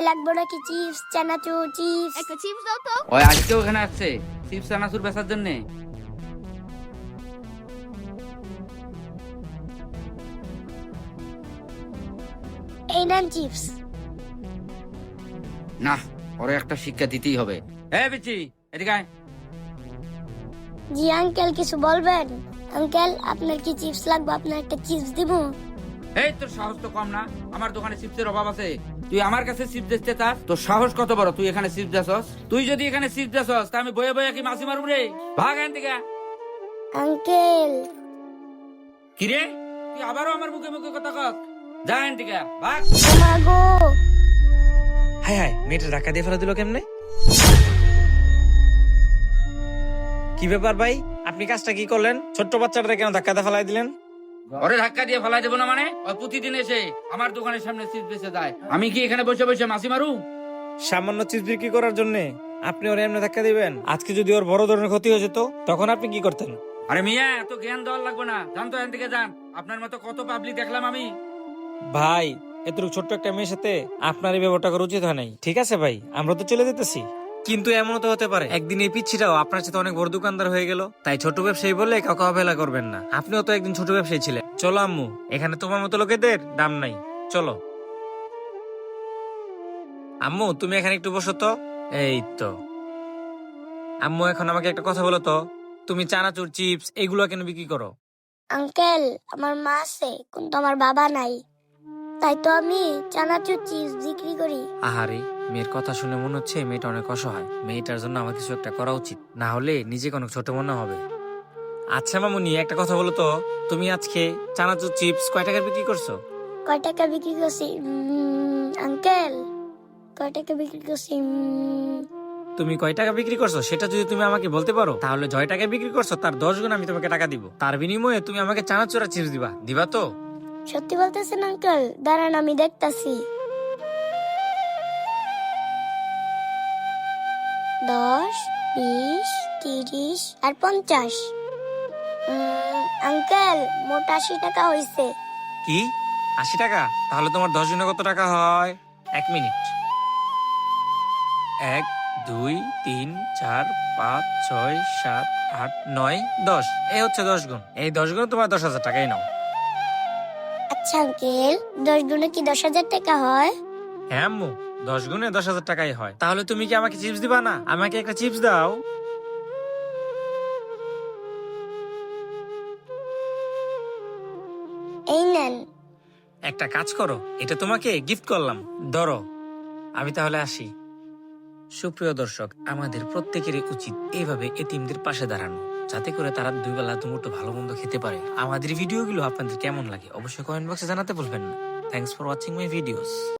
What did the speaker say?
লাগবে নাকি চিপস, চানাচুর, চিপস? একটা চিপস দাও তো। ওই আজকেও এখানে আসছে চিপস চানাচুর বেচার জন্য। এই নেন চিপস। না, ওরে একটা শিক্ষা দিতেই হবে। বিচি এদিকে আয়। জি আঙ্কেল, কিছু বলবেন? আঙ্কেল, আপনার কি চিপস লাগবে? আপনার একটা চিপস দিব? এই তোর সাহস তো কম না, আমার দোকানে চিপসের অভাব আছে, তুই আমার কাছে চিপস দিতে চাস? তোর সাহস কত বড়, তুই এখানে চিপস দেছস? তুই যদি এখানে চিপস দেছস তা আমি বয়ে বয়ে কি মাছি মারুম রে? ভাগ এখান থেকে। আঙ্কেল, কি রে, তুই আবারও আমার মুখে মুখে কথা কস? যা এখান থেকে, ভাগ। মাগো। হাই হাই, মেয়েটা ধাক্কা দিয়ে ফেলা দিল কেমনে? কি ব্যাপার ভাই, আপনি কাজটা কি করলেন? ছোট্ট বাচ্চাটা কেন ধাক্কা দিয়ে ফেলাই দিলেন? ওরে ধাক্কা দিয়ে ফেলাই দেবো না মানে? ওই প্রতিদিন এসে আমার দোকানের সামনে চিপস বেচে যায়, আমি কি এখানে বসে বসে মাছি মারু? সামান্য চিপস বিক্রি করার জন্য আপনি ওর এমনি ধাক্কা দিবেন? আজকে যদি ওর বড় ধরনের ক্ষতি হয়ে যেত তখন আপনি কি করতেন? আরে মিয়া, এত জ্ঞান দেওয়ার লাগবে না, জান তো এখান থেকে যান। আপনার মতো কত পাবলিক দেখলাম আমি। ভাই, এতটুকু ছোট্ট একটা মেয়ের সাথে আপনার এই ব্যবহারটা করা উচিত হয় নাই। ঠিক আছে ভাই, আমরা তো চলে যেতেছি, কিন্তু এমনও তো হতে পারে একদিন এই পিচ্ছিটাও আপনার সাথে অনেক বড় দোকানদার হয়ে গেল। তাই ছোট ব্যবসায়ী বললে কাউকে অবহেলা করবেন না। আপনিও তো একদিন ছোট ব্যবসায়ী ছিলেন। চলো আম্মু, এখানে তোমার মতো লোকেদের দাম নাই, চলো। আম্মু, তুমি এখানে একটু বসো তো। এই তো আম্মু, এখন আমাকে একটা কথা বলো তো, তুমি চানাচুর, চিপস এগুলো কেন বিক্রি করো? আঙ্কেল, আমার মা আছে কিন্তু আমার বাবা নাই, তাই তো আমি চানাচুর, চিপস বিক্রি করি। আহারে, মেয়ের কথা শুনে মনে হচ্ছে মেয়েটা অনেক অসহায়। মেয়েটার জন্য আমার কিছু একটা করা উচিত, না হলে নিজেকে অনেক ছোট মনে হবে। আচ্ছা মামুনি, একটা কথা বলো তো, তুমি আজকে চানাচুর, চিপস কয় টাকা বিক্রি করছো? কয় টাকা বিক্রি করছি? আঙ্কেল, কয় টাকা বিক্রি করছি? তুমি কয় টাকা বিক্রি করছো সেটা যদি তুমি আমাকে বলতে পারো, তাহলে 6 টাকা বিক্রি করছো তার 10 গুণ আমি তোমাকে টাকা দিব। তার বিনিময়ে তুমি আমাকে চানাচুর আর চিপস দিবা, দিবা তো? সত্যি বলতেছেন আঙ্কেল? দাঁড়ান, আমি দেখতাছি। 10, 20, 30 আর 50। আঙ্কেল, মোট 80 টাকা হইছে। কি, 80 টাকা? তাহলে তোমার 10 গুণে কত টাকা হয়? 1 মিনিট। 1, 2, 3, 4, 5, 6, 7, 8, 9, 10। এই হচ্ছে 10 গুণ। এই 10 গুণ তোমার 10,000 টাকাই নাও। আচ্ছা আঙ্কেল, 10 গুণে কি 10,000 টাকা হয়? হ্যাঁ আম্মু, 10 গুণে 10,000 টাকাই হয়। তাহলে তুমি কি আমাকে চিপস দিবা না? আমাকে একটা চিপস দাও। এই নেন। একটা কাজ করো, এটা তোমাকে গিফট করলাম, ধরো। আমি তাহলে আসি। সুপ্রিয় দর্শক, আমাদের প্রত্যেকেরই উচিত এইভাবে এতিমদের পাশে দাঁড়ানো, যাতে করে তারা দুই বেলা দুমুঠো ভালো মন্দ খেতে পারে। আমাদের ভিডিওগুলো আপনাদের কেমন লাগে অবশ্যই কমেন্ট বক্সে জানাতে ভুলবেন না। Thanks for watching my videos.